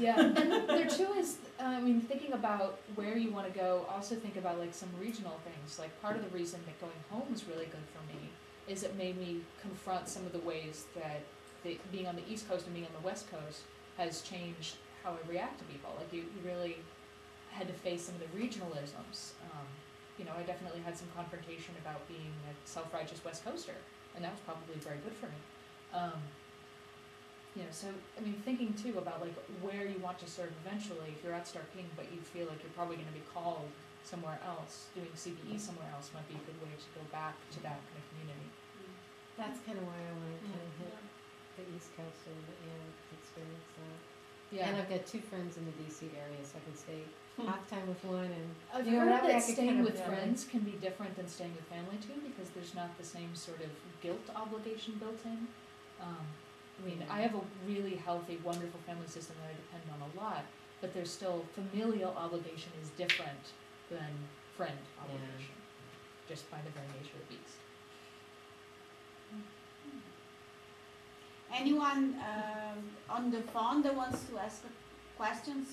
Yeah, and there too is, I mean, thinking about where you want to go, also think about like some regional things. Like part of the reason that going home was really good for me is it made me confront some of the ways that being on the East Coast and being on the West Coast has changed how I react to people. Like you really had to face some of the regionalisms. You know, I definitely had some confrontation about being a self-righteous West Coaster, and that was probably very good for me. You know, so, I mean, thinking too about like where you want to serve eventually, if you're at Starr King, but you feel like you're probably gonna be called somewhere else, doing CPE somewhere else might be a good way to go back to that kind of community. That's kind of why I wanted to hit the East Coast and experience that. Yeah. And I've got 2 friends in the DC area, so I can stay half time with one and I've you know, heard way I that could staying kind of with friends can be different than staying with family too, because there's not the same sort of guilt obligation built in. I mean, I have a really healthy, wonderful family system that I depend on a lot, but there's still familial obligation is different than friend obligation, just by the very nature of the beast. Anyone on the phone that wants to ask questions?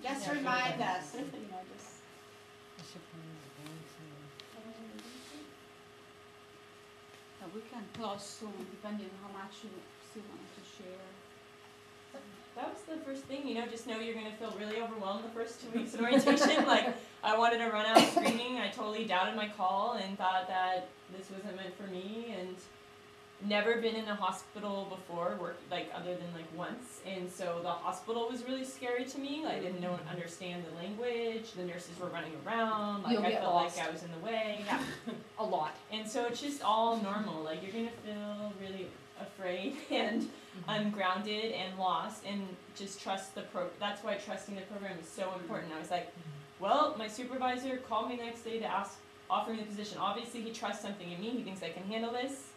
Just remind us. You know, just. We can close soon, depending on how much you still want to share. That was the first thing, you know, just know you're going to feel really overwhelmed the first 2 weeks of orientation. Like, I wanted to run out screaming. I totally doubted my call and thought that this wasn't meant for me, and never been in a hospital before, like other than like once, and so the hospital was really scary to me. Like, I didn't understand the language. The nurses were running around. Like, I felt like I was in the way. Yeah, a lot. And so it's just all normal. Like, you're gonna feel really afraid and ungrounded and lost, and just trust the that's why trusting the program is so important. I was like, well, my supervisor called me the next day to offer me the position. Obviously he trusts something in me. He thinks I can handle this.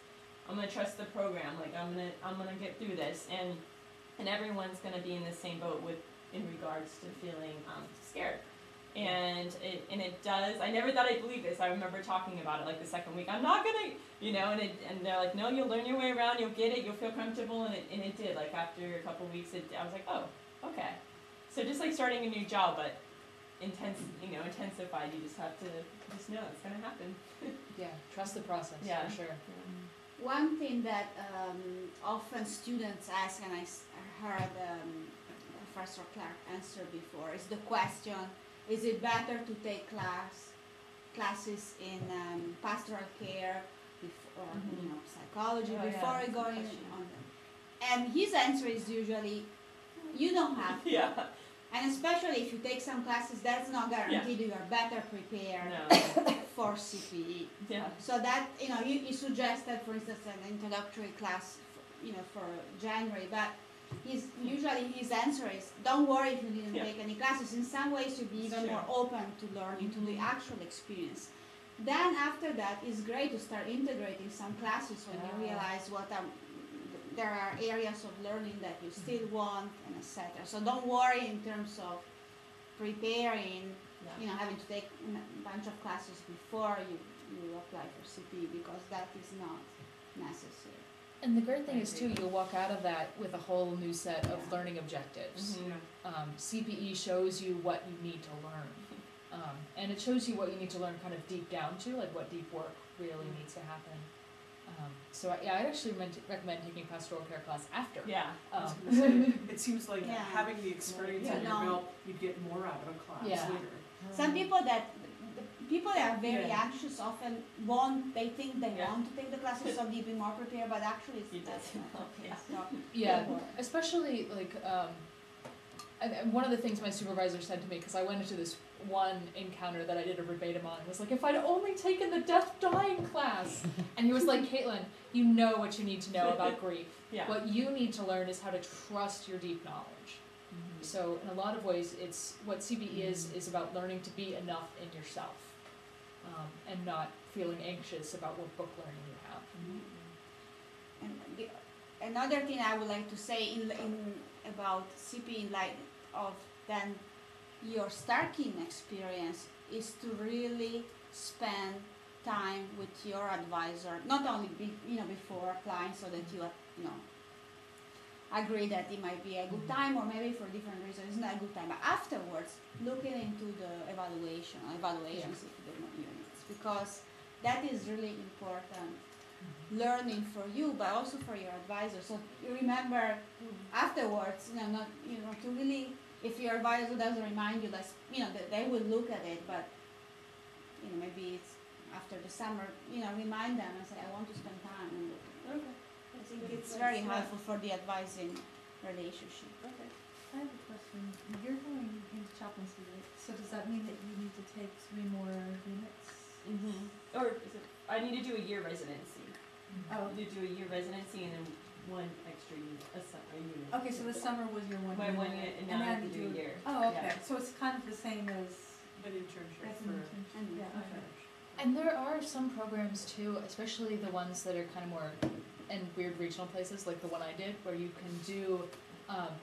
I'm gonna trust the program. Like, I'm gonna get through this, and everyone's gonna be in the same boat in regards to feeling scared. And it does. I never thought I'd believe this. I remember talking about it like the second week. I'm not gonna, you know. And they're like, no, you'll learn your way around. You'll get it. You'll feel comfortable. And it did. Like, after a couple of weeks, I was like, oh, okay. So just like starting a new job, but intensified. You just have to just know it's gonna happen. Yeah, trust the process. Yeah, for sure. Yeah. One thing that often students ask, and I heard Professor Clark answer before, is the question: is it better to take classes in pastoral care or psychology before going on them? And his answer is usually, you don't have to. Yeah. And especially if you take some classes, that's not guaranteed you are better prepared for CPE. Yeah. So that, you suggested, for instance, an introductory class, for January, but usually his answer is, don't worry if you didn't take any classes. In some ways, you'll be even more open to learning, to the actual experience. Then after that, it's great to start integrating some classes when you realize there are areas of learning that you still want, and etc. So don't worry in terms of preparing, having to take a bunch of classes before you apply for CPE, because that is not necessary. And the great thing is too, you'll walk out of that with a whole new set of learning objectives. CPE shows you what you need to learn, and it shows you what you need to learn kind of deep down too, like what deep work really needs to happen. So I actually recommend taking pastoral care class after. Yeah. It seems like having the experience in your belt, you'd get more out of a class later. Some people that are very anxious often they think they want to take the classes so they'll be more prepared, but actually that's not. Especially like one of the things my supervisor said to me, because I went into this one encounter that I did a verbatim on, was like, if I'd only taken the death-dying class. And he was like, Caitlin, you know what you need to know about grief. What you need to learn is how to trust your deep knowledge. So in a lot of ways, it's what CPE is about learning to be enough in yourself, and not feeling anxious about what book learning you have. And another thing I would like to say in about CPE in light of then your Starr King experience is to really spend time with your advisor, not only before applying, so that you agree that it might be a good time, or maybe for different reasons it's not a good time. But afterwards, looking into the evaluations if you don't know units, because that is really important learning for you, but also for your advisor. So you remember afterwards, not to really, if your advisor doesn't remind you, that that they will look at it, but maybe it's after the summer, remind them and say, I want to spend time and look at it. Okay. I think it's very helpful for the advising relationship. Okay. I have a question. You're going into chaplaincy, right? So does that mean that you need to take 3 more units? Or is it, I need to do a year residency. Oh. I need to do a year residency and then 1 extra unit, a unit. Okay, so the summer was your 1 My unit. 1 unit, and now I have to do a year. Oh, okay. Yeah. So it's kind of the same as An internship an for. internship. Yeah, okay. And there are some programs too, especially the ones that are kind of more in weird regional places, like the one I did, where you can do,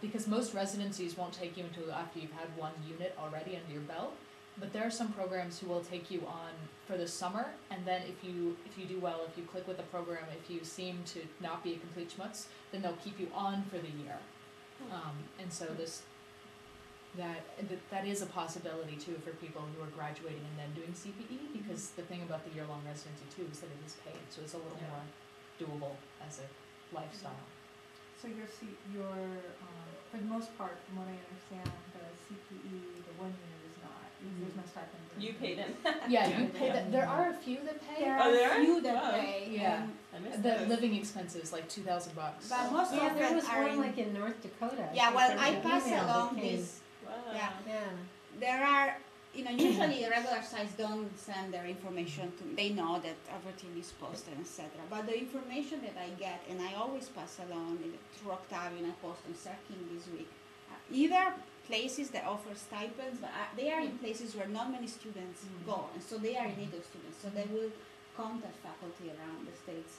because most residencies won't take you until after you've had 1 unit already under your belt. But there are some programs who will take you on for the summer, and then if you do well, if you click with the program, if you seem to not be a complete schmutz, then they'll keep you on for the year. And so that is a possibility too for people who are graduating and then doing CPE, because the thing about the year-long residency too is that it is paid, so it's a little more doable as a lifestyle. So for the most part, from what I understand, the CPE, the 1 unit is not. There's no stipend. You pay them. Yeah, you pay that. There are a few that pay. There Oh, there are are? few that Wow. pay. Yeah. I missed The those. living expenses like $2,000. But most Yeah, of there them was are one in, like in North Dakota. yeah, well, There was I an pass email that along came. this. Wow. Yeah. Yeah. There are, usually regular sites don't send their information to, they know that everything is posted, etc. But the information that I get, and I always pass along through Octavio, and I post on Starr King this week, either places that offer stipends, but they are in places where not many students go, and so they are in need of students. So they will contact faculty around the states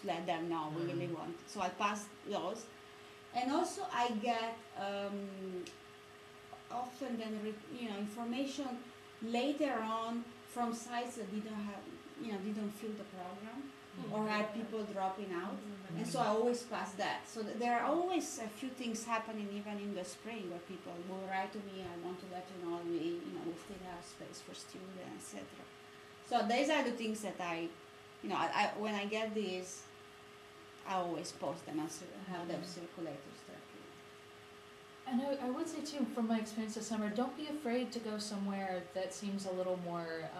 to let them know we really want. So I pass those, and also I get often then information later on from sites that didn't have didn't fill the program or had people dropping out, and so I always pass that. So there are always a few things happening even in the spring where people will write to me, I want to let you know we still have space for students, etc. So these are the things that I when I get these, I always post them and have them circulate to Starr King. And I would say too, from my experience this summer, don't be afraid to go somewhere that seems a little more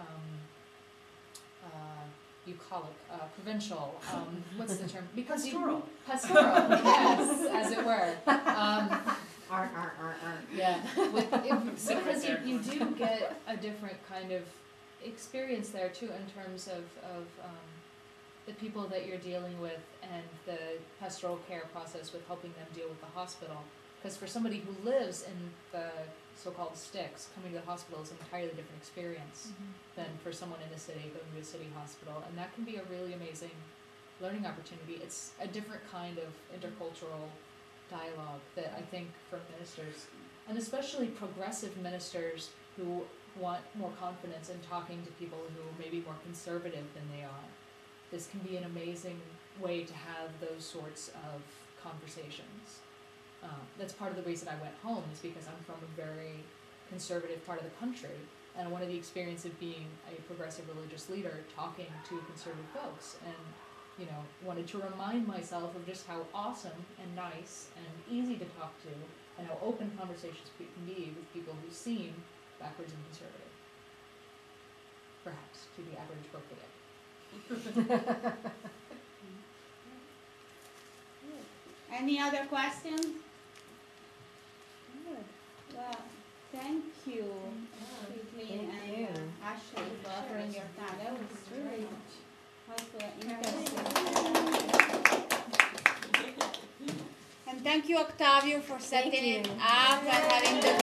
bucolic, provincial. What's the term? Because Pastoral. Pastoral, yes, as it were. Yeah, because you do get a different kind of experience there too, in terms of the people that you're dealing with and the pastoral care process with helping them deal with the hospital. Because for somebody who lives in the so-called sticks, coming to the hospital is an entirely different experience than for someone in the city going to a city hospital, and that can be a really amazing learning opportunity. It's a different kind of intercultural dialogue that I think for ministers, and especially progressive ministers who want more confidence in talking to people who may be more conservative than they are, this can be an amazing way to have those sorts of conversations. That's part of the reason I went home, is because I'm from a very conservative part of the country, and I wanted the experience of being a progressive religious leader talking to conservative folks, and wanted to remind myself of just how awesome and nice and easy to talk to, and how open conversations can be with people who seem backwards and conservative. Perhaps to the average Berkeleyite. Any other questions? Good. Well, thank you, Caitlin and Ashley, for offering your time. That was really helpful and interesting. And thank you, Octavio, for setting it up and having the